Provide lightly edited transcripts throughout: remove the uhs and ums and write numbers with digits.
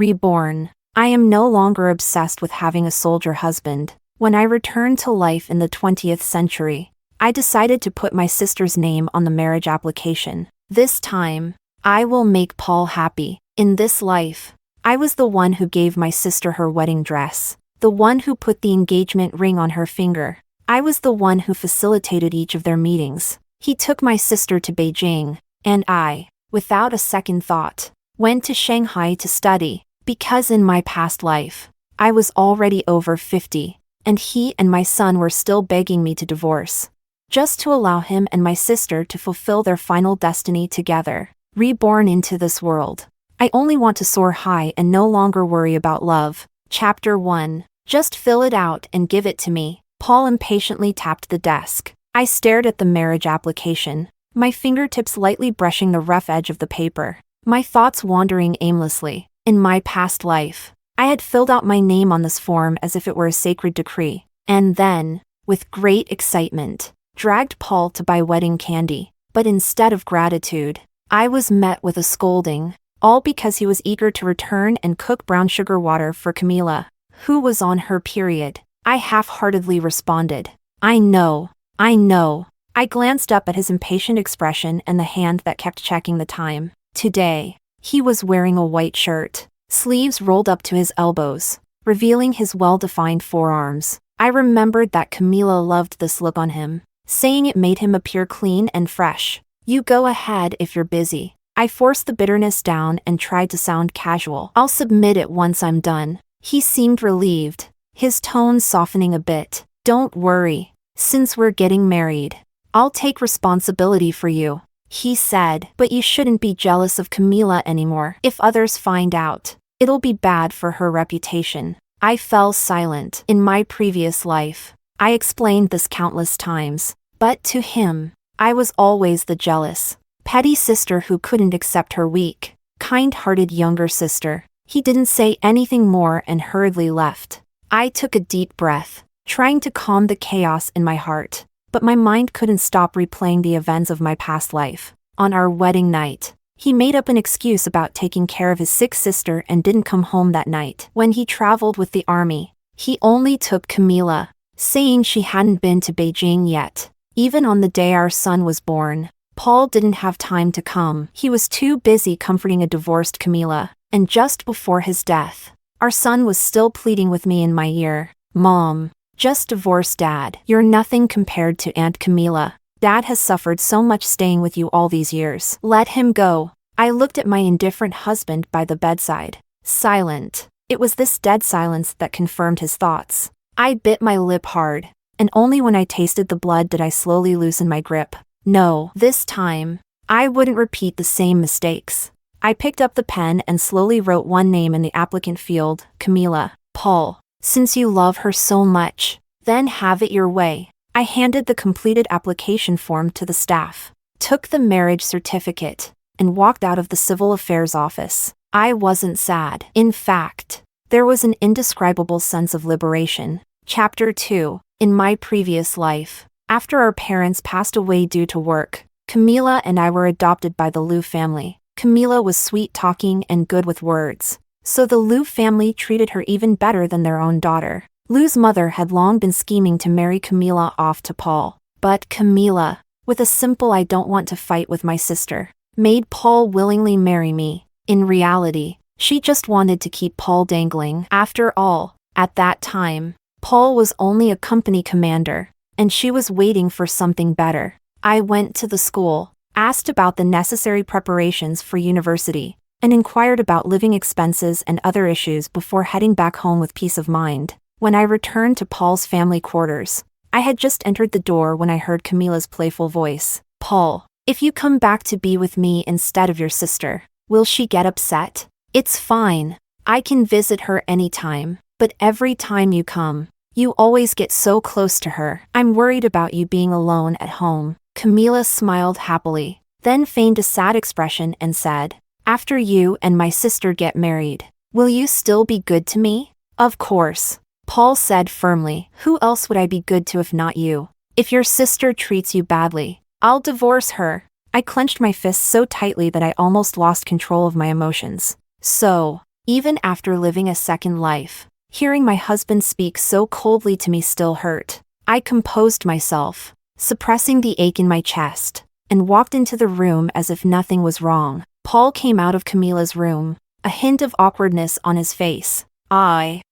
Reborn. I am no longer obsessed with having a soldier husband. When I returned to life in the 20th century, I decided to put my sister's name on the marriage application. This time, I will make Paul happy. In this life, I was the one who gave my sister her wedding dress, the one who put the engagement ring on her finger. I was the one who facilitated each of their meetings. He took my sister to Beijing, and I, without a second thought, went to Shanghai to study, because in my past life, I was already over 50, and he and my son were still begging me to divorce, just to allow him and my sister to fulfill their final destiny together. Reborn into this world. I only want to soar high and no longer worry about love. Chapter 1. Just fill it out and give it to me. Paul impatiently tapped the desk. I stared at the marriage application, my fingertips lightly brushing the rough edge of the paper, my thoughts wandering aimlessly. In my past life, I had filled out my name on this form as if it were a sacred decree, and then, with great excitement, dragged Paul to buy wedding candy. But instead of gratitude, I was met with a scolding, all because he was eager to return and cook brown sugar water for Camila, who was on her period. I half-heartedly responded, I know. I glanced up at his impatient expression and the hand that kept checking the time. Today, he was wearing a white shirt, sleeves rolled up to his elbows, revealing his well-defined forearms. I remembered that Camila loved this look on him, saying it made him appear clean and fresh. You go ahead if you're busy. I forced the bitterness down and tried to sound casual. I'll submit it once I'm done. He seemed relieved, his tone softening a bit. Don't worry, since we're getting married, I'll take responsibility for you, he said. But you shouldn't be jealous of Camila anymore. If others find out, it'll be bad for her reputation. I fell silent. In my previous life, I explained this countless times, but to him, I was always the jealous, petty sister who couldn't accept her weak, kind-hearted younger sister. He didn't say anything more and hurriedly left. I took a deep breath, trying to calm the chaos in my heart, but my mind couldn't stop replaying the events of my past life. On our wedding night, he made up an excuse about taking care of his sick sister and didn't come home that night. When he traveled with the army, he only took Camila, saying she hadn't been to Beijing yet. Even on the day our son was born, Paul didn't have time to come. He was too busy comforting a divorced Camila, and just before his death, our son was still pleading with me in my ear, Mom, just divorce Dad. You're nothing compared to Aunt Camila. Dad has suffered so much staying with you all these years. Let him go. I looked at my indifferent husband by the bedside, silent. It was this dead silence that confirmed his thoughts. I bit my lip hard, and only when I tasted the blood did I slowly loosen my grip. No, this time, I wouldn't repeat the same mistakes. I picked up the pen and slowly wrote one name in the applicant field, Camila. Paul, since you love her so much, then have it your way. I handed the completed application form to the staff, took the marriage certificate, and walked out of the civil affairs office. I wasn't sad. In fact, there was an indescribable sense of liberation. Chapter 2. In my previous life, after our parents passed away due to work, Camila and I were adopted by the Liu family. Camila was sweet-talking and good with words, so the Liu family treated her even better than their own daughter. Liu's mother had long been scheming to marry Camila off to Paul, but Camila, with a simple "I don't want to fight with my sister," made Paul willingly marry me. In reality, she just wanted to keep Paul dangling. After all, at that time, Paul was only a company commander, and she was waiting for something better. I went to the school, asked about the necessary preparations for university, and inquired about living expenses and other issues before heading back home with peace of mind. When I returned to Paul's family quarters, I had just entered the door when I heard Camila's playful voice. Paul, if you come back to be with me instead of your sister, will she get upset? It's fine. I can visit her anytime, but every time you come, you always get so close to her. I'm worried about you being alone at home. Camila smiled happily, then feigned a sad expression and said, after you and my sister get married, will you still be good to me? Of course, Paul said firmly. Who else would I be good to if not you? If your sister treats you badly, I'll divorce her. I clenched my fists so tightly that I almost lost control of my emotions. So, Even after living a second life, hearing my husband speak so coldly to me still hurt. I composed myself, suppressing the ache in my chest, and walked into the room as if nothing was wrong. Paul came out of Camila's room, a hint of awkwardness on his face. I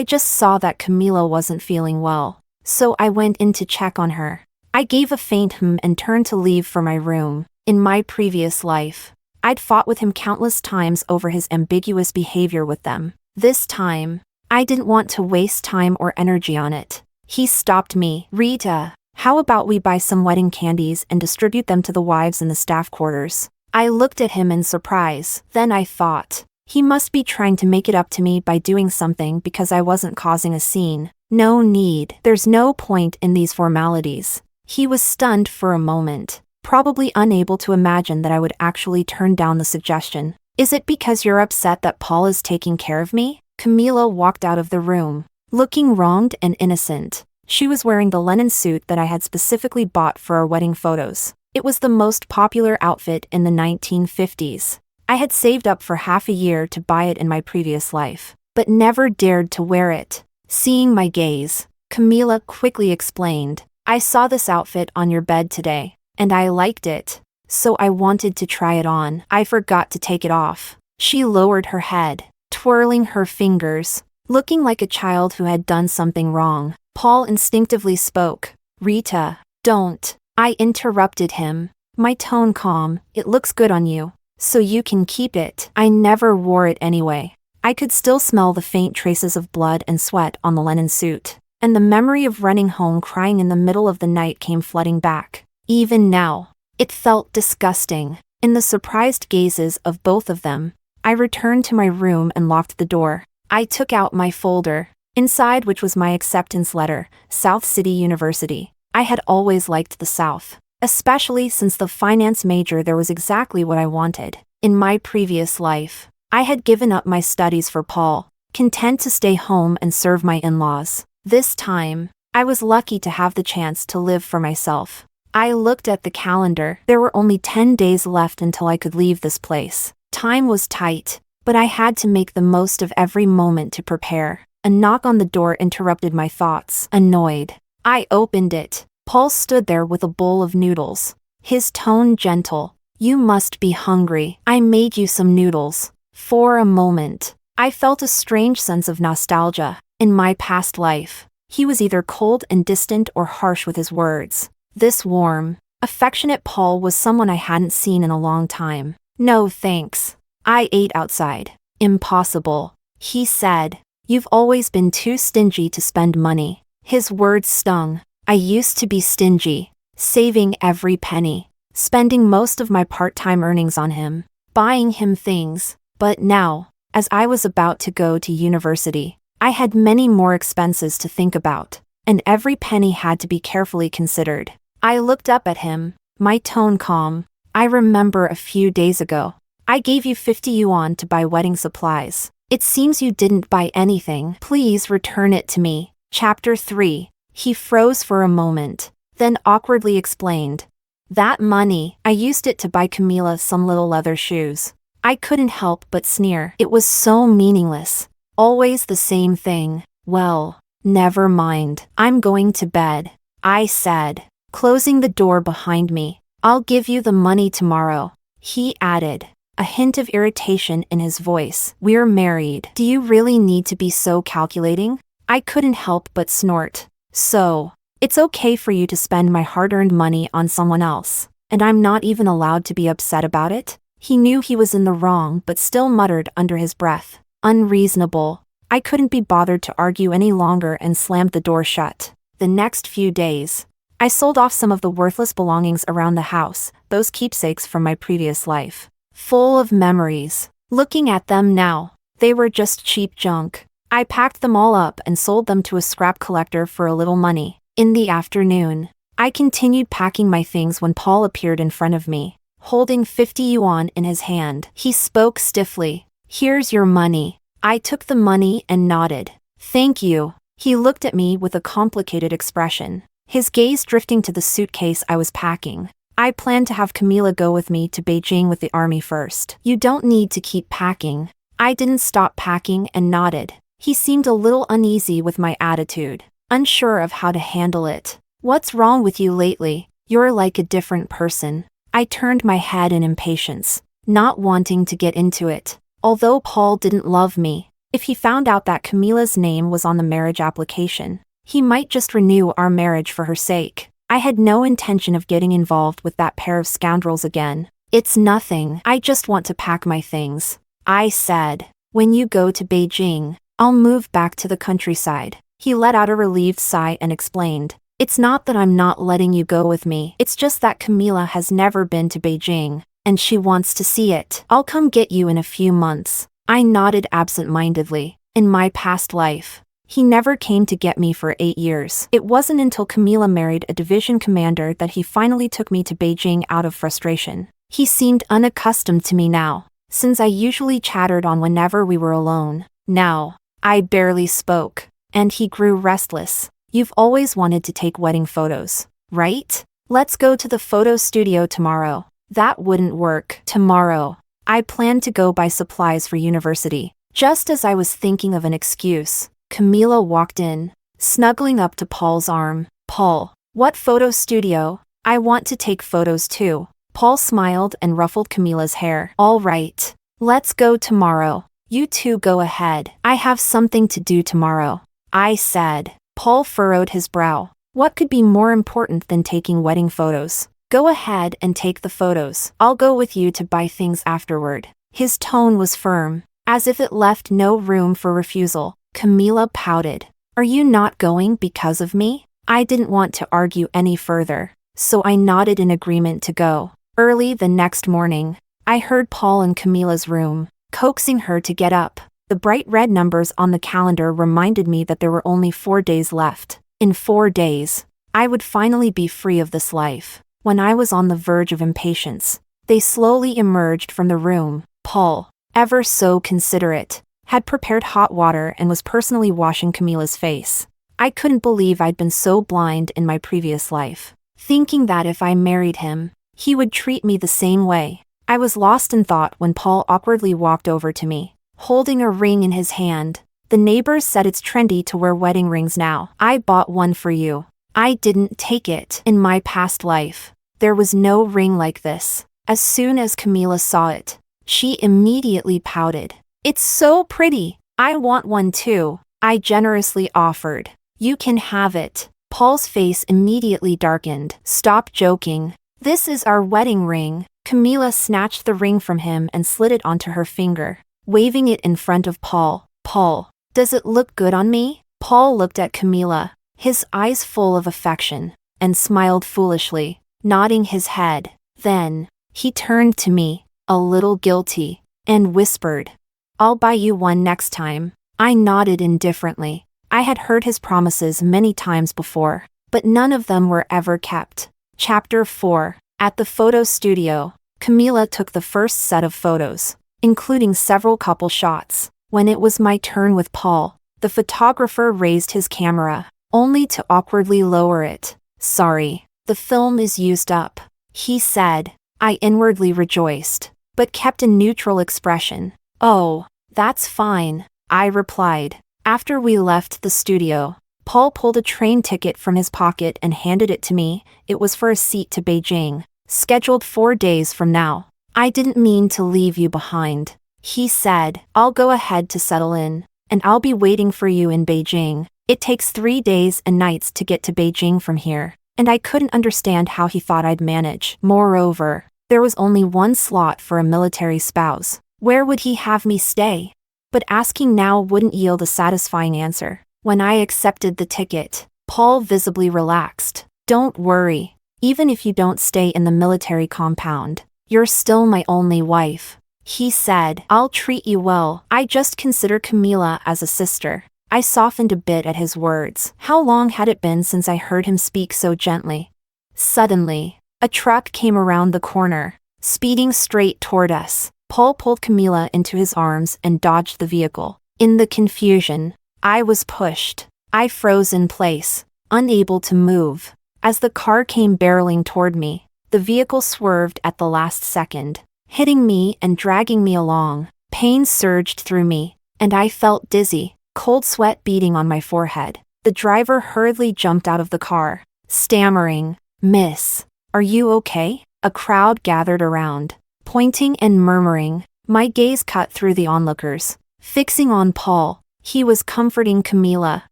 just saw that Camila wasn't feeling well, so I went in to check on her. I gave a faint and turned to leave for my room. In my previous life, I'd fought with him countless times over his ambiguous behavior with them. This time, I didn't want to waste time or energy on it. He stopped me. Rita, how about we buy some wedding candies and distribute them to the wives in the staff quarters? I looked at him in surprise. Then I thought, he must be trying to make it up to me by doing something because I wasn't causing a scene. No need. There's no point in these formalities. He was stunned for a moment, probably unable to imagine that I would actually turn down the suggestion. Is it because you're upset that Paul is taking care of me? Camila walked out of the room, looking wronged and innocent. She was wearing the linen suit that I had specifically bought for our wedding photos. It was the most popular outfit in the 1950s. I had saved up for half a year to buy it in my previous life, but never dared to wear it. Seeing my gaze, Camila quickly explained, I saw this outfit on your bed today, and I liked it, so I wanted to try it on. I forgot to take it off. She lowered her head, twirling her fingers, looking like a child who had done something wrong. Paul instinctively spoke. Rita, don't. I interrupted him, my tone calm. It looks good on you, so you can keep it. I never wore it anyway. I could still smell the faint traces of blood and sweat on the linen suit, and the memory of running home crying in the middle of the night came flooding back. Even now, it felt disgusting. In the surprised gazes of both of them, I returned to my room and locked the door. I took out my folder, inside which was my acceptance letter, South City University. I had always liked the South, especially since the finance major there was exactly what I wanted. In my previous life, I had given up my studies for Paul, content to stay home and serve my in-laws. This time, I was lucky to have the chance to live for myself. I looked at the calendar. There were only 10 days left until I could leave this place. Time was tight, but I had to make the most of every moment to prepare. A knock on the door interrupted my thoughts. Annoyed, I opened it. Paul stood there with a bowl of noodles, his tone gentle. You must be hungry. I made you some noodles. For a moment, I felt a strange sense of nostalgia. In my past life, he was either cold and distant or harsh with his words. This warm, affectionate Paul was someone I hadn't seen in a long time. No thanks. I ate outside. Impossible, he said. You've always been too stingy to spend money. His words stung. I used to be stingy, saving every penny, spending most of my part-time earnings on him, buying him things. But now, as I was about to go to university, I had many more expenses to think about, and every penny had to be carefully considered. I looked up at him, my tone calm. I remember a few days ago, I gave you 50 yuan to buy wedding supplies. It seems you didn't buy anything. Please return it to me. Chapter 3. He froze for a moment, then awkwardly explained. That money, I used it to buy Camila some little leather shoes. I couldn't help but sneer. It was so meaningless. Always the same thing. Well, never mind. I'm going to bed, I said, closing the door behind me. I'll give you the money tomorrow, he added, a hint of irritation in his voice. We're married. Do you really need to be so calculating? I couldn't help but snort. So, it's okay for you to spend my hard-earned money on someone else, and I'm not even allowed to be upset about it? He knew he was in the wrong but still muttered under his breath. Unreasonable. I couldn't be bothered to argue any longer and slammed the door shut. The next few days, I sold off some of the worthless belongings around the house, those keepsakes from my previous life. Full of memories. Looking at them now, they were just cheap junk. I packed them all up and sold them to a scrap collector for a little money. In the afternoon, I continued packing my things when Paul appeared in front of me, holding 50 yuan in his hand. He spoke stiffly. Here's your money. I took the money and nodded. Thank you. He looked at me with a complicated expression, his gaze drifting to the suitcase I was packing. I plan to have Camila go with me to Beijing with the army first. You don't need to keep packing. I didn't stop packing and nodded. He seemed a little uneasy with my attitude, unsure of how to handle it. "What's wrong with you lately? You're like a different person." I turned my head in impatience, not wanting to get into it. Although Paul didn't love me, if he found out that Camila's name was on the marriage application, he might just renew our marriage for her sake. I had no intention of getting involved with that pair of scoundrels again. "It's nothing. I just want to pack my things," I said. "When you go to Beijing, I'll move back to the countryside." He let out a relieved sigh and explained, "It's not that I'm not letting you go with me. It's just that Camila has never been to Beijing, and she wants to see it. I'll come get you in a few months." I nodded absent-mindedly. In my past life, he never came to get me for 8 years. It wasn't until Camila married a division commander that he finally took me to Beijing out of frustration. He seemed unaccustomed to me now, since I usually chattered on whenever we were alone. Now, I barely spoke, and he grew restless. "You've always wanted to take wedding photos, right? Let's go to the photo studio tomorrow." That wouldn't work. Tomorrow, I planned to go buy supplies for university. Just as I was thinking of an excuse, Camila walked in, snuggling up to Paul's arm. "Paul, what photo studio? I want to take photos too." Paul smiled and ruffled Camila's hair. "All right, let's go tomorrow. You two go ahead. I have something to do tomorrow," I said. Paul furrowed his brow. What could be more important than taking wedding photos? "Go ahead and take the photos. I'll go with you to buy things afterward." His tone was firm, as if it left no room for refusal. Camila pouted. "Are you not going because of me?" I didn't want to argue any further, so I nodded in agreement to go. Early the next morning, I heard Paul in Camila's room, coaxing her to get up. The bright red numbers on the calendar reminded me that there were only 4 days left. In 4 days, I would finally be free of this life. When I was on the verge of impatience, they slowly emerged from the room. Paul, ever so considerate, had prepared hot water and was personally washing Camila's face. I couldn't believe I'd been so blind in my previous life, thinking that if I married him, he would treat me the same way. I was lost in thought when Paul awkwardly walked over to me, holding a ring in his hand. "The neighbors said it's trendy to wear wedding rings now. I bought one for you." I didn't take it. In my past life, there was no ring like this. As soon as Camila saw it, she immediately pouted. "It's so pretty. I want one too," I generously offered. "You can have it." Paul's face immediately darkened. "Stop joking. This is our wedding ring." Camila snatched the ring from him and slid it onto her finger, waving it in front of Paul. "Paul, does it look good on me?" Paul looked at Camila, his eyes full of affection, and smiled foolishly, nodding his head. Then, he turned to me, a little guilty, and whispered, "I'll buy you one next time." I nodded indifferently. I had heard his promises many times before, but none of them were ever kept. Chapter 4. At the photo studio, Camila took the first set of photos, including several couple shots. When it was my turn with Paul, the photographer raised his camera, only to awkwardly lower it. "Sorry, the film is used up," he said. I inwardly rejoiced, but kept a neutral expression. "Oh, that's fine," I replied. After we left the studio, Paul pulled a train ticket from his pocket and handed it to me. It was for a seat to Beijing, scheduled 4 days from now. "I didn't mean to leave you behind," he said. "I'll go ahead to settle in, and I'll be waiting for you in Beijing." It takes 3 days and nights to get to Beijing from here, and I couldn't understand how he thought I'd manage. Moreover, there was only one slot for a military spouse. Where would he have me stay? But asking now wouldn't yield a satisfying answer. When I accepted the ticket, Paul visibly relaxed. "Don't worry. Even if you don't stay in the military compound, you're still my only wife," he said. "I'll treat you well. I just consider Camila as a sister." I softened a bit at his words. How long had it been since I heard him speak so gently? Suddenly, a truck came around the corner, speeding straight toward us. Paul pulled Camila into his arms and dodged the vehicle. In the confusion, I was pushed. I froze in place, unable to move. As the car came barreling toward me, the vehicle swerved at the last second, hitting me and dragging me along. Pain surged through me, and I felt dizzy, cold sweat beading on my forehead. The driver hurriedly jumped out of the car, stammering, "Miss, are you okay?" A crowd gathered around, pointing and murmuring. My gaze cut through the onlookers, fixing on Paul. He was comforting Camila,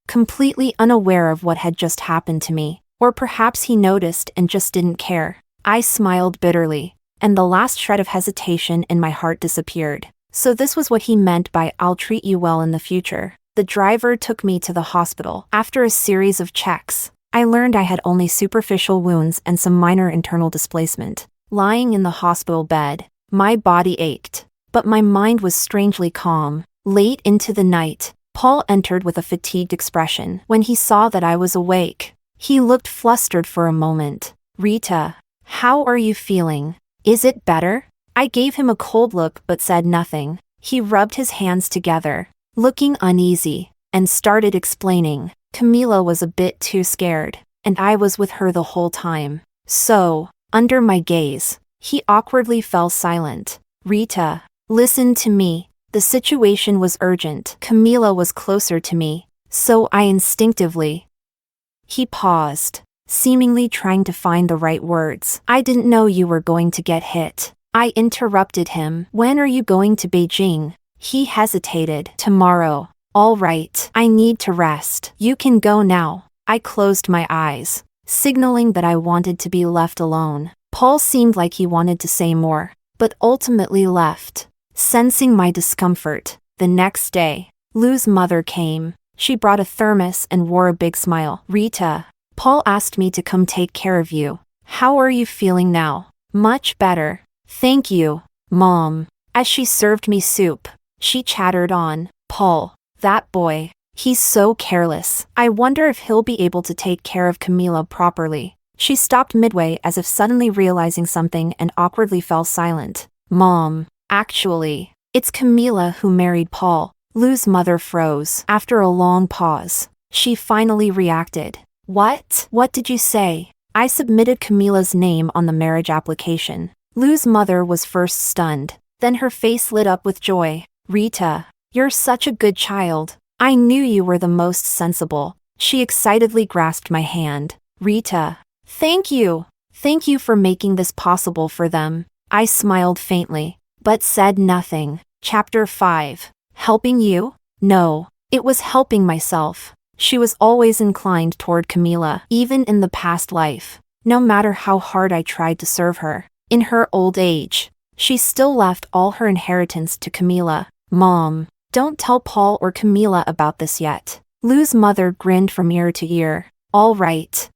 completely unaware of what had just happened to me. Or perhaps he noticed and just didn't care. I smiled bitterly, and the last shred of hesitation in my heart disappeared. So this was what he meant by "I'll treat you well in the future." The driver took me to the hospital. After a series of checks, I learned I had only superficial wounds and some minor internal displacement. Lying in the hospital bed, my body ached, but my mind was strangely calm. Late into the night, Paul entered with a fatigued expression. When he saw that I was awake, he looked flustered for a moment. "Rita, how are you feeling? Is it better?" I gave him a cold look but said nothing. He rubbed his hands together, looking uneasy, and started explaining. Camila was a bit too scared, and I was with her the whole time. So, under my gaze, he awkwardly fell silent. "Rita, listen to me." The situation was urgent. Camila was closer to me, so I instinctively. He paused, seemingly trying to find the right words. "I didn't know you were going to get hit." I interrupted him. "When are you going to Beijing?" He hesitated. "Tomorrow." "All right. I need to rest. You can go now." I closed my eyes, signaling that I wanted to be left alone. Paul seemed like he wanted to say more, but ultimately left. Sensing my discomfort, the next day, Lou's mother came. She brought a thermos and wore a big smile. "Rita, Paul asked me to come take care of you. How are you feeling now?" "Much better. Thank you, Mom." As she served me soup, she chattered on. "Paul, that boy, he's so careless. I wonder if he'll be able to take care of Camila properly." She stopped midway as if suddenly realizing something and awkwardly fell silent. "Mom, actually, it's Camila who married Paul." Lou's mother froze. After a long pause, she finally reacted. "What? What did you say?" I submitted Camila's name on the marriage application. Lou's mother was first stunned, then her face lit up with joy. "Rita, you're such a good child. I knew you were the most sensible." She excitedly grasped my hand. "Rita, thank you. Thank you for making this possible for them." I smiled faintly, but said nothing. Chapter 5. Helping you? No, it was helping myself. She was always inclined toward Camila, even in the past life. No matter how hard I tried to serve her, in her old age, she still left all her inheritance to Camila. "Mom, don't tell Paul or Camila about this yet." Lou's mother grinned from ear to ear. All right.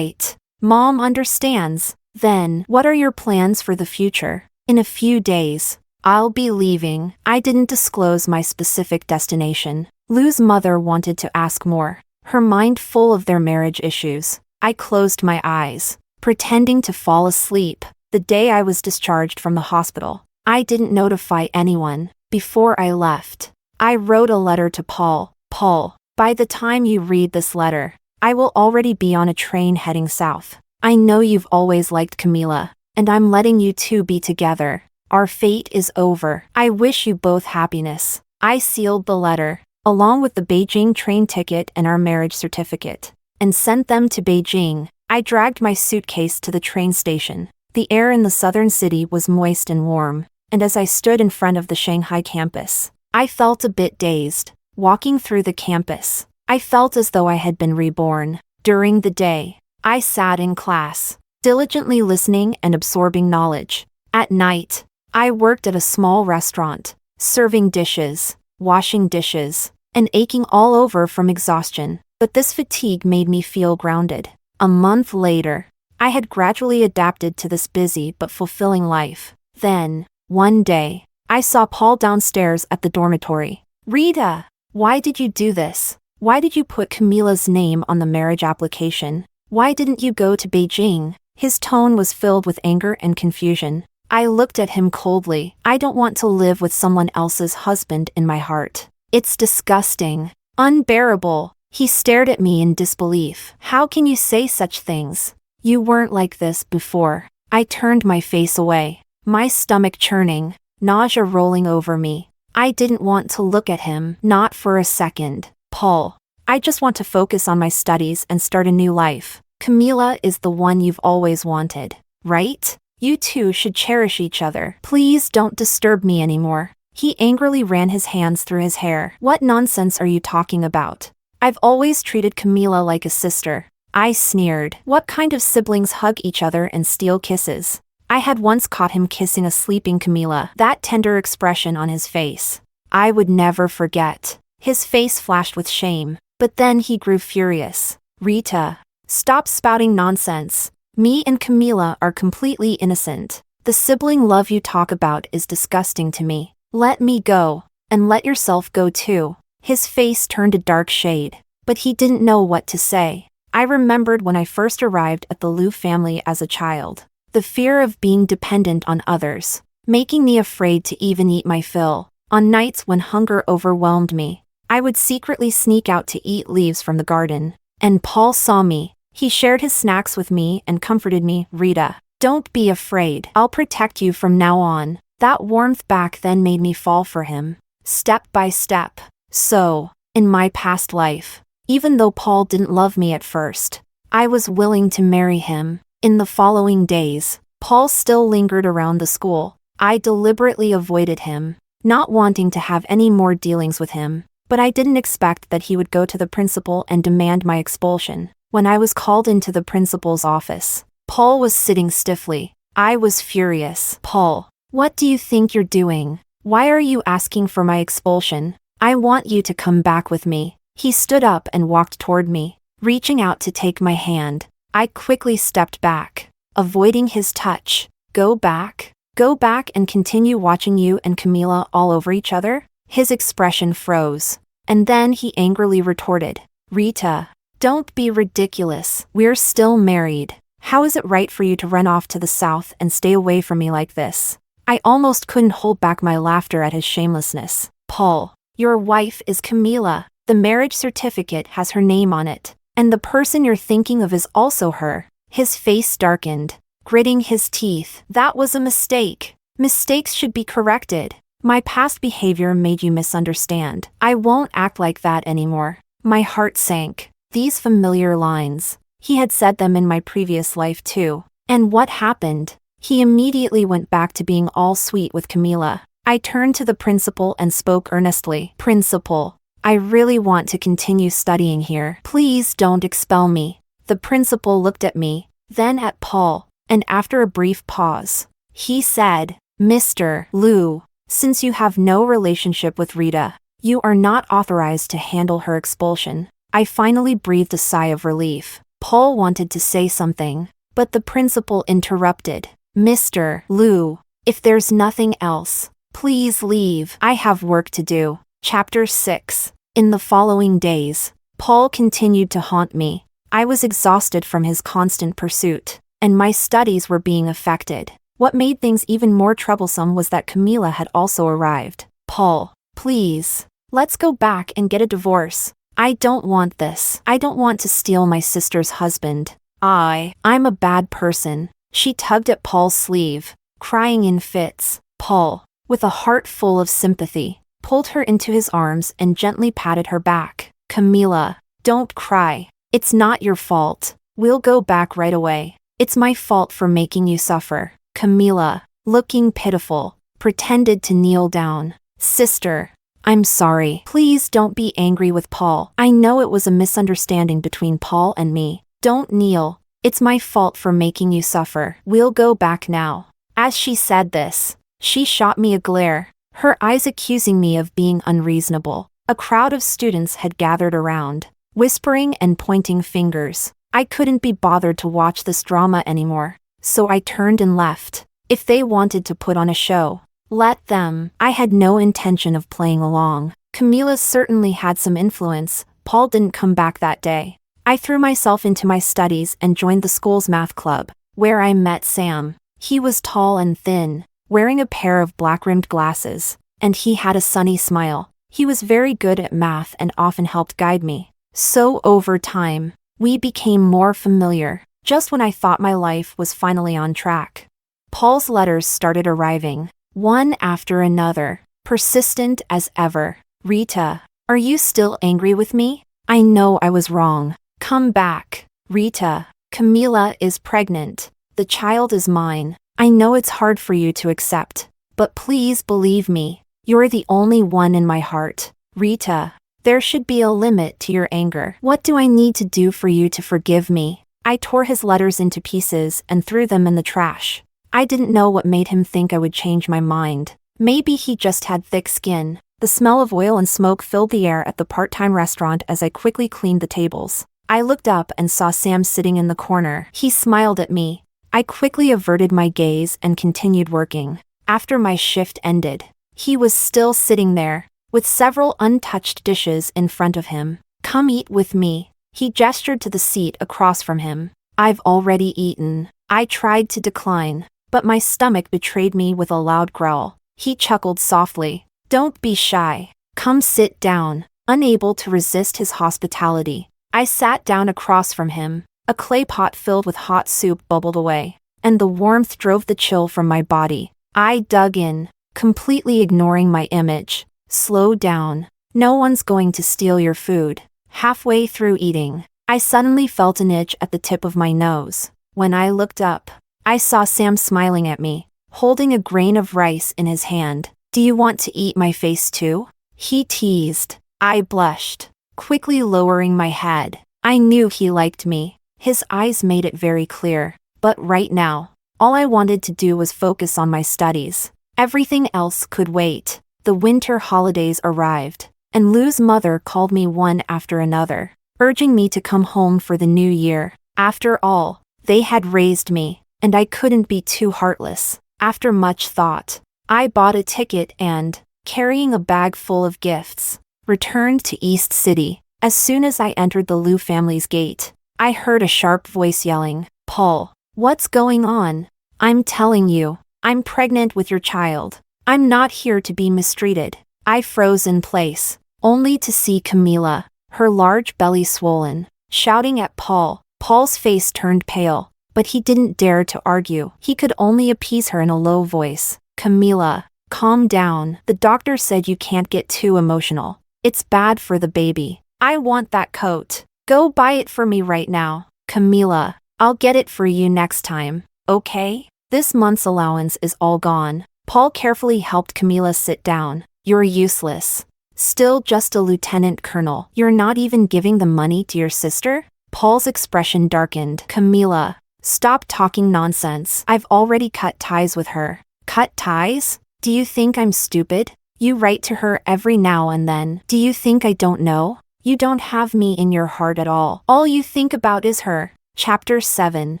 Mom understands." "Then, what are your plans for the future?" "In a few days, I'll be leaving." I didn't disclose my specific destination. Lou's mother wanted to ask more, her mind full of their marriage issues. I closed my eyes, pretending to fall asleep. The day I was discharged from the hospital, I didn't notify anyone. Before I left, I wrote a letter to Paul. "Paul, by the time you read this letter, I will already be on a train heading south. I know you've always liked Camila, and I'm letting you two be together. Our fate is over. I wish you both happiness." I sealed the letter, along with the Beijing train ticket and our marriage certificate, and sent them to Beijing. I dragged my suitcase to the train station. The air in the southern city was moist and warm, and as I stood in front of the Shanghai campus, I felt a bit dazed. Walking through the campus, I felt as though I had been reborn. During the day, I sat in class, diligently listening and absorbing knowledge. At night, I worked at a small restaurant, serving dishes, washing dishes, and aching all over from exhaustion. But this fatigue made me feel grounded. A month later, I had gradually adapted to this busy but fulfilling life. Then, one day, I saw Paul downstairs at the dormitory. "Rita, why did you do this? Why did you put Camila's name on the marriage application? Why didn't you go to Beijing?" His tone was filled with anger and confusion. I looked at him coldly. "I don't want to live with someone else's husband in my heart. It's disgusting. Unbearable." He stared at me in disbelief. "How can you say such things? You weren't like this before." I turned my face away, my stomach churning. nausea rolling over me. I didn't want to look at him, not for a second. Paul, I just want to focus on my studies and start a new life. Camila is the one you've always wanted, right? You two should cherish each other. Please don't disturb me anymore. He angrily ran his hands through his hair. What nonsense are you talking about? I've always treated Camila like a sister. I sneered. What kind of siblings hug each other and steal kisses? I had once caught him kissing a sleeping Camila. That tender expression on his face, I would never forget. His face flashed with shame, but then he grew furious. Rita, stop spouting nonsense. Me and Camila are completely innocent. The sibling love you talk about is disgusting to me. Let me go, and let yourself go too. His face turned a dark shade, but he didn't know what to say. I remembered when I first arrived at the Liu family as a child. The fear of being dependent on others, making me afraid to even eat my fill. On nights when hunger overwhelmed me, I would secretly sneak out to eat leaves from the garden. And Paul saw me. He shared his snacks with me and comforted me. Rita, don't be afraid. I'll protect you from now on. That warmth back then made me fall for him, step by step. So, in my past life, even though Paul didn't love me at first, I was willing to marry him. In the following days, Paul still lingered around the school. I deliberately avoided him, not wanting to have any more dealings with him, but I didn't expect that he would go to the principal and demand my expulsion. When I was called into the principal's office, Paul was sitting stiffly. I was furious. Paul, what do you think you're doing? Why are you asking for my expulsion? I want you to come back with me. He stood up and walked toward me, reaching out to take my hand. I quickly stepped back, avoiding his touch. Go back and continue watching you and Camila all over each other? His expression froze, and then he angrily retorted, Rita, don't be ridiculous. We're still married. How is it right for you to run off to the south and stay away from me like this? I almost couldn't hold back my laughter at his shamelessness. Paul, your wife is Camila. The marriage certificate has her name on it, and the person you're thinking of is also her. His face darkened, gritting his teeth. That was a mistake. Mistakes should be corrected. My past behavior made you misunderstand. I won't act like that anymore. My heart sank. These familiar lines. He had said them in my previous life too. And what happened? He immediately went back to being all sweet with Camila. I turned to the principal and spoke earnestly. Principal, I really want to continue studying here. Please don't expel me. The principal looked at me, then at Paul, and after a brief pause, he said, Mr. Liu, since you have no relationship with Rita, you are not authorized to handle her expulsion. I finally breathed a sigh of relief. Paul wanted to say something, but the principal interrupted. Mr. Liu, if there's nothing else, please leave. I have work to do. Chapter 6. In the following days, Paul continued to haunt me. I was exhausted from his constant pursuit, and my studies were being affected. What made things even more troublesome was that Camila had also arrived. Paul, please, let's go back and get a divorce. I don't want this. I don't want to steal my sister's husband. I'm a bad person. She tugged at Paul's sleeve, crying in fits. Paul, with a heart full of sympathy, pulled her into his arms and gently patted her back. Camila, don't cry. It's not your fault. We'll go back right away. It's my fault for making you suffer. Camila, looking pitiful, pretended to kneel down. Sister, I'm sorry. Please don't be angry with Paul. I know it was a misunderstanding between Paul and me. Don't kneel. It's my fault for making you suffer. We'll go back now. As she said this, she shot me a glare, her eyes accusing me of being unreasonable. A crowd of students had gathered around, whispering and pointing fingers. I couldn't be bothered to watch this drama anymore, so I turned and left. If they wanted to put on a show, let them. I had no intention of playing along. Camila certainly had some influence. Paul didn't come back that day. I threw myself into my studies and joined the school's math club, where I met Sam. He was tall and thin, wearing a pair of black-rimmed glasses, and he had a sunny smile. He was very good at math and often helped guide me. So over time, we became more familiar, just when I thought my life was finally on track. Paul's letters started arriving. one after another, persistent as ever. Rita, are you still angry with me? I know I was wrong. Come back. Rita, Camila is pregnant. The child is mine. I know it's hard for you to accept, but please believe me. You're the only one in my heart. Rita, there should be a limit to your anger. What do I need to do for you to forgive me? I tore his letters into pieces and threw them in the trash. I didn't know what made him think I would change my mind. Maybe he just had thick skin. The smell of oil and smoke filled the air at the part-time restaurant as I quickly cleaned the tables. I looked up and saw Sam sitting in the corner. He smiled at me. I quickly averted my gaze and continued working. After my shift ended, he was still sitting there, with several untouched dishes in front of him. Come eat with me. He gestured to the seat across from him. I've already eaten. I tried to decline, but my stomach betrayed me with a loud growl. He chuckled softly. Don't be shy. Come sit down. Unable to resist his hospitality, I sat down across from him. A clay pot filled with hot soup bubbled away, and the warmth drove the chill from my body. I dug in, completely ignoring my image. Slow down. No one's going to steal your food. Halfway through eating, I suddenly felt an itch at the tip of my nose. When I looked up, I saw Sam smiling at me, holding a grain of rice in his hand. Do you want to eat my face too? He teased. I blushed, quickly lowering my head. I knew he liked me. His eyes made it very clear. But right now, all I wanted to do was focus on my studies. Everything else could wait. The winter holidays arrived, and Lou's mother called me one after another, urging me to come home for the new year. After all, they had raised me, and I couldn't be too heartless. After much thought, I bought a ticket and, carrying a bag full of gifts, returned to East City. As soon as I entered the Lou family's gate, I heard a sharp voice yelling, "Paul, what's going on? I'm telling you, I'm pregnant with your child. I'm not here to be mistreated." I froze in place, only to see Camila, her large belly swollen, shouting at Paul. Paul's face turned pale, but he didn't dare to argue. He could only appease her in a low voice. "Camila, calm down. The doctor said you can't get too emotional. It's bad for the baby. I want that coat. Go buy it for me right now." "Camila, I'll get it for you next time, okay? This month's allowance is all gone." Paul carefully helped Camila sit down. "You're useless. Still just a lieutenant colonel. You're not even giving the money to your sister?" Paul's expression darkened. "Camila, stop talking nonsense. I've already cut ties with her." "Cut ties? Do you think I'm stupid? You write to her every now and then. Do you think I don't know? You don't have me in your heart at all. All you think about is her." Chapter 7.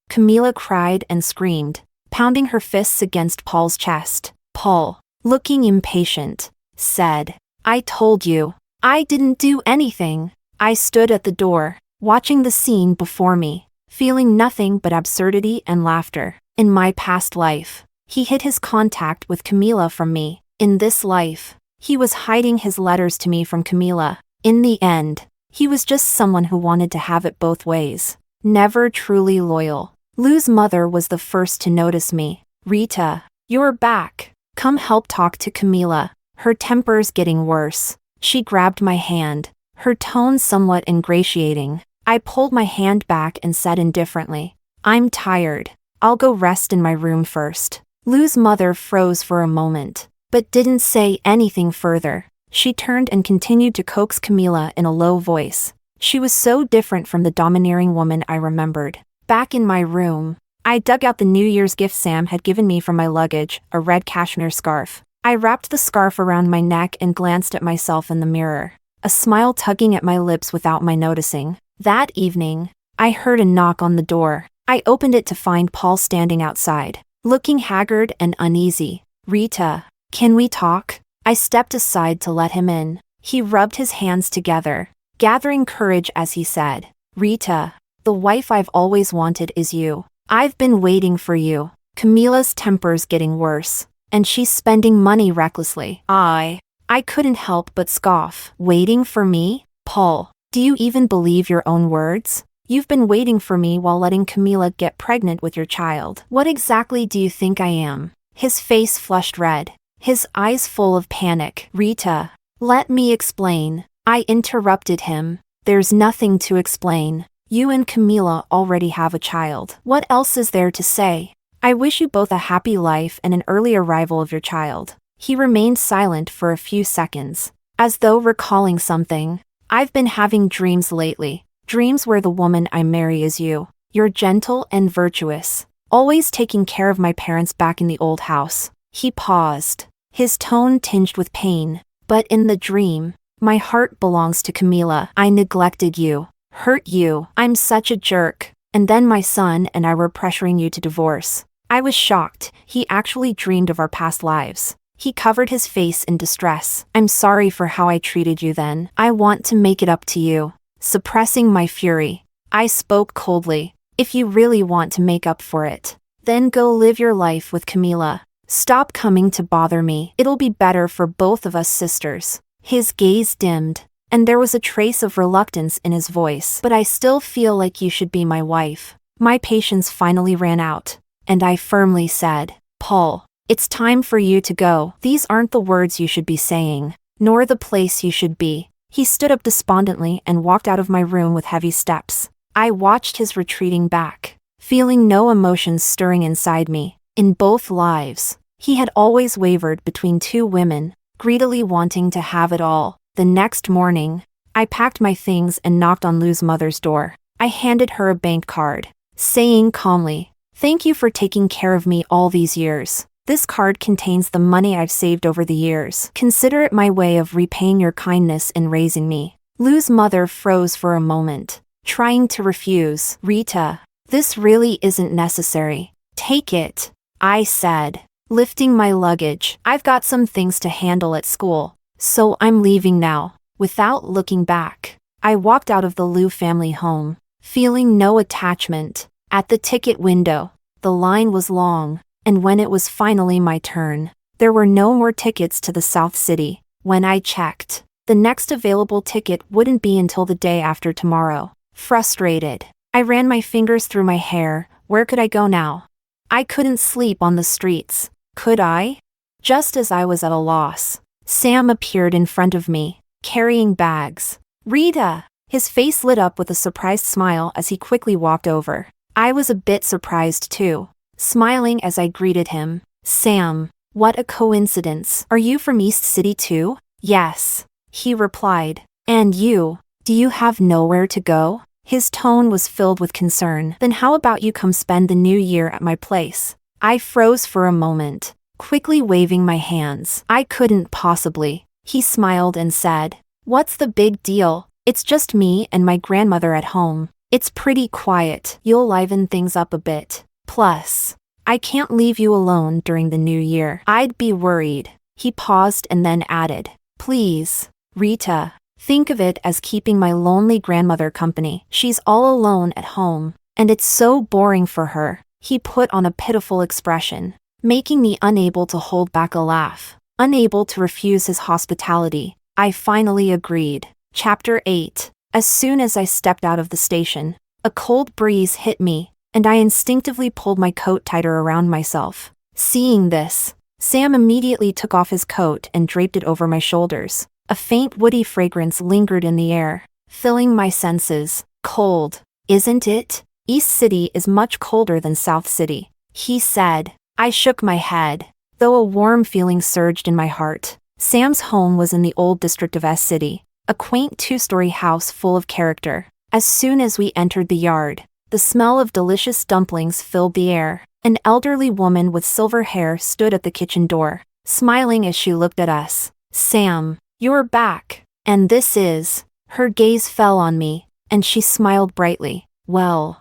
Camila cried and screamed, pounding her fists against Paul's chest. Paul, looking impatient, said, "I told you. I didn't do anything." I stood at the door, watching the scene before me, feeling nothing but absurdity and laughter. In my past life, he hid his contact with Camila from me. In this life, he was hiding his letters to me from Camila. In the end, he was just someone who wanted to have it both ways. Never truly loyal. Lou's mother was the first to notice me. "Rita, you're back. Come help talk to Camila. Her temper's getting worse." She grabbed my hand, her tone somewhat ingratiating. I pulled my hand back and said indifferently, "I'm tired. I'll go rest in my room first." Lou's mother froze for a moment, but didn't say anything further. She turned and continued to coax Camila in a low voice. She was so different from the domineering woman I remembered. Back in my room, I dug out the New Year's gift Sam had given me from my luggage, a red cashmere scarf. I wrapped the scarf around my neck and glanced at myself in the mirror, a smile tugging at my lips without my noticing. That evening, I heard a knock on the door. I opened it to find Paul standing outside, looking haggard and uneasy. "Rita, can we talk?" I stepped aside to let him in. He rubbed his hands together, gathering courage as he said, "Rita, the wife I've always wanted is you. I've been waiting for you. Camila's temper's getting worse, and she's spending money recklessly." I couldn't help but scoff. "Waiting for me? Paul, do you even believe your own words? You've been waiting for me while letting Camila get pregnant with your child. What exactly do you think I am? His face flushed red, his eyes full of panic. Rita, let me explain. I interrupted him. There's nothing to explain. You and Camila already have a child. What else is there to say? I wish you both a happy life and an early arrival of your child. He remained silent for a few seconds, as though recalling something. I've been having dreams lately. Dreams where the woman I marry is you. You're gentle and virtuous, always taking care of my parents back in the old house. He paused, his tone tinged with pain. But in the dream, my heart belongs to Camila. I neglected you, hurt you. I'm such a jerk. And then my son and I were pressuring you to divorce. I was shocked. He actually dreamed of our past lives. He covered his face in distress. I'm sorry for how I treated you then. I want to make it up to you. Suppressing my fury, I spoke coldly. If you really want to make up for it, then go live your life with Camila. Stop coming to bother me. It'll be better for both of us sisters. His gaze dimmed, and there was a trace of reluctance in his voice. But I still feel like you should be my wife. My patience finally ran out, and I firmly said, Paul, it's time for you to go. These aren't the words you should be saying, nor the place you should be. He stood up despondently and walked out of my room with heavy steps. I watched his retreating back, feeling no emotions stirring inside me. In both lives, he had always wavered between two women, greedily wanting to have it all. The next morning, I packed my things and knocked on Lou's mother's door. I handed her a bank card, saying calmly, "Thank you for taking care of me all these years. This card contains the money I've saved over the years. Consider it my way of repaying your kindness in raising me." Lou's mother froze for a moment, trying to refuse. "Rita, this really isn't necessary. Take it," I said, lifting my luggage. "I've got some things to handle at school, so I'm leaving now." Without looking back, I walked out of the Lou family home, feeling no attachment. At the ticket window, the line was long, and when it was finally my turn, there were no more tickets to the South City. When I checked, the next available ticket wouldn't be until the day after tomorrow. Frustrated, I ran my fingers through my hair. Where could I go now? I couldn't sleep on the streets, could I? Just as I was at a loss, Sam appeared in front of me, carrying bags. "Rita!" His face lit up with a surprised smile as he quickly walked over. I was a bit surprised too, smiling as I greeted him. "Sam, what a coincidence. Are you from East City too?" "Yes," he replied. "And you, do you have nowhere to go?" His tone was filled with concern. "Then how about you come spend the new year at my place?" I froze for a moment, quickly waving my hands. "I couldn't possibly." He smiled and said, "What's the big deal? It's just me and my grandmother at home. It's pretty quiet. You'll liven things up a bit. Plus, I can't leave you alone during the new year. I'd be worried." He paused and then added, "Please, Rita, think of it as keeping my lonely grandmother company. She's all alone at home, and it's so boring for her." He put on a pitiful expression, making me unable to hold back a laugh. Unable to refuse his hospitality, I finally agreed. Chapter 8. As soon as I stepped out of the station, a cold breeze hit me, and I instinctively pulled my coat tighter around myself. Seeing this, Sam immediately took off his coat and draped it over my shoulders. A faint woody fragrance lingered in the air, filling my senses. "Cold, isn't it? East City is much colder than South City," he said. I shook my head, though a warm feeling surged in my heart. Sam's home was in the old district of S City, a quaint two-story house full of character. As soon as we entered the yard, the smell of delicious dumplings filled the air. An elderly woman with silver hair stood at the kitchen door, smiling as she looked at us. "Sam, you're back. And this is..." Her gaze fell on me, and she smiled brightly. Well,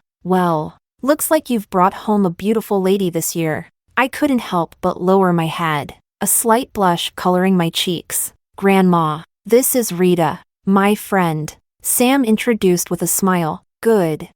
looks like you've brought home a beautiful lady this year." I couldn't help but lower my head, a slight blush coloring my cheeks. "Grandma, this is Rita, my friend," Sam introduced with a smile. Good.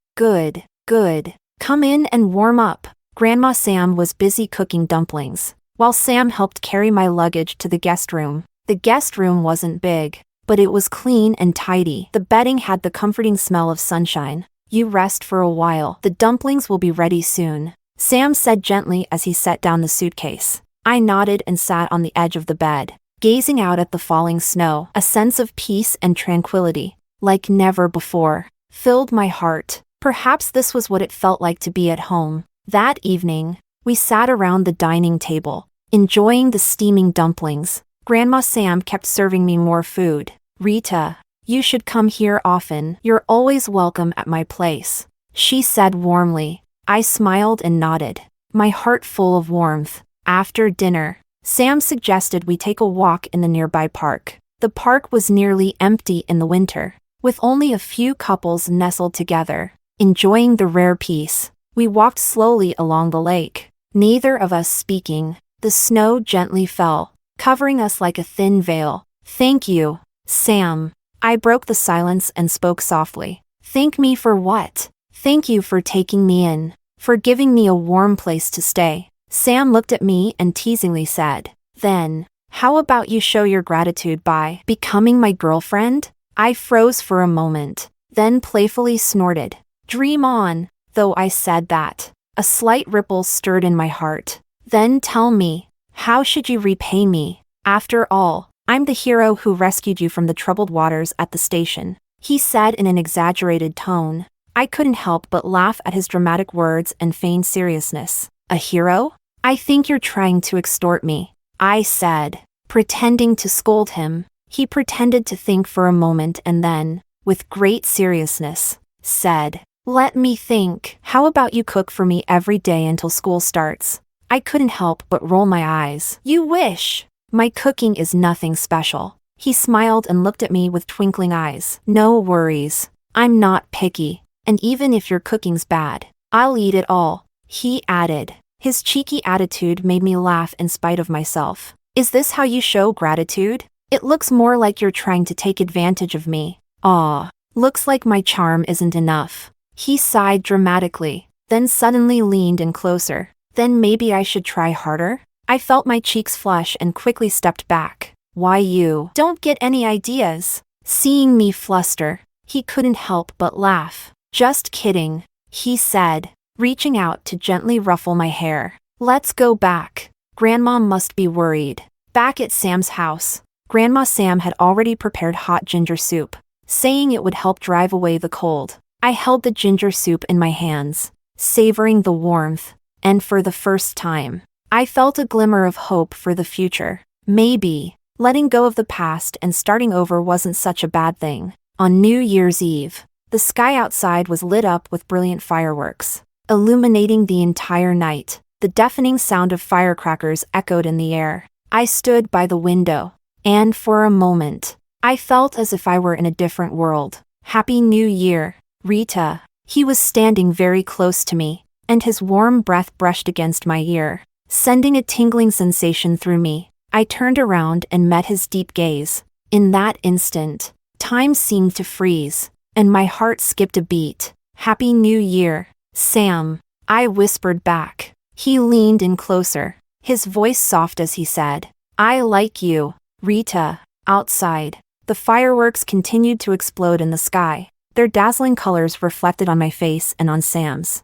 Come in and warm up." Grandma Sam was busy cooking dumplings, while Sam helped carry my luggage to the guest room. The guest room wasn't big, but it was clean and tidy. The bedding had the comforting smell of sunshine. "You rest for a while. The dumplings will be ready soon," Sam said gently as he set down the suitcase. I nodded and sat on the edge of the bed, gazing out at the falling snow. A sense of peace and tranquility, like never before, filled my heart. Perhaps this was what it felt like to be at home. That evening, we sat around the dining table, enjoying the steaming dumplings. Grandma Sam kept serving me more food. "Rita, you should come here often. You're always welcome at my place," she said warmly. I smiled and nodded, my heart full of warmth. After dinner, Sam suggested we take a walk in the nearby park. The park was nearly empty in the winter, with only a few couples nestled together, enjoying the rare peace. We walked slowly along the lake, neither of us speaking. The snow gently fell, covering us like a thin veil. "Thank you, Sam." I broke the silence and spoke softly. "Thank me for what?" "Thank you for taking me in, for giving me a warm place to stay." Sam looked at me and teasingly said, "Then, how about you show your gratitude by becoming my girlfriend?" I froze for a moment, then playfully snorted. "Dream on." Though I said that, a slight ripple stirred in my heart. "Then tell me, how should you repay me? After all, I'm the hero who rescued you from the troubled waters at the station," he said in an exaggerated tone. I couldn't help but laugh at his dramatic words and feigned seriousness. "A hero? I think you're trying to extort me," I said, pretending to scold him. He pretended to think for a moment and then, with great seriousness, said, "Let me think. How about you cook for me every day until school starts?" I couldn't help but roll my eyes. "You wish. My cooking is nothing special." He smiled and looked at me with twinkling eyes. "No worries. I'm not picky. And even if your cooking's bad, I'll eat it all," he added. His cheeky attitude made me laugh in spite of myself. "Is this how you show gratitude? It looks more like you're trying to take advantage of me." "Aw, looks like my charm isn't enough." He sighed dramatically, then suddenly leaned in closer. "Then maybe I should try harder?" I felt my cheeks flush and quickly stepped back. "Why you don't get any ideas?" Seeing me fluster, he couldn't help but laugh. "Just kidding," he said, reaching out to gently ruffle my hair. "Let's go back. Grandma must be worried." Back at Sam's house, Grandma Sam had already prepared hot ginger soup, saying it would help drive away the cold. I held the ginger soup in my hands, savoring the warmth, and for the first time, I felt a glimmer of hope for the future. Maybe, letting go of the past and starting over wasn't such a bad thing. On New Year's Eve, the sky outside was lit up with brilliant fireworks, illuminating the entire night. The deafening sound of firecrackers echoed in the air. I stood by the window, and for a moment, I felt as if I were in a different world. "Happy New Year, Rita." He was standing very close to me, and his warm breath brushed against my ear, sending a tingling sensation through me. I turned around and met his deep gaze. In that instant, time seemed to freeze, and my heart skipped a beat. "Happy New Year, Sam," I whispered back. He leaned in closer, his voice soft as he said, "I like you, Rita." Outside, the fireworks continued to explode in the sky, their dazzling colors reflected on my face and on Sam's.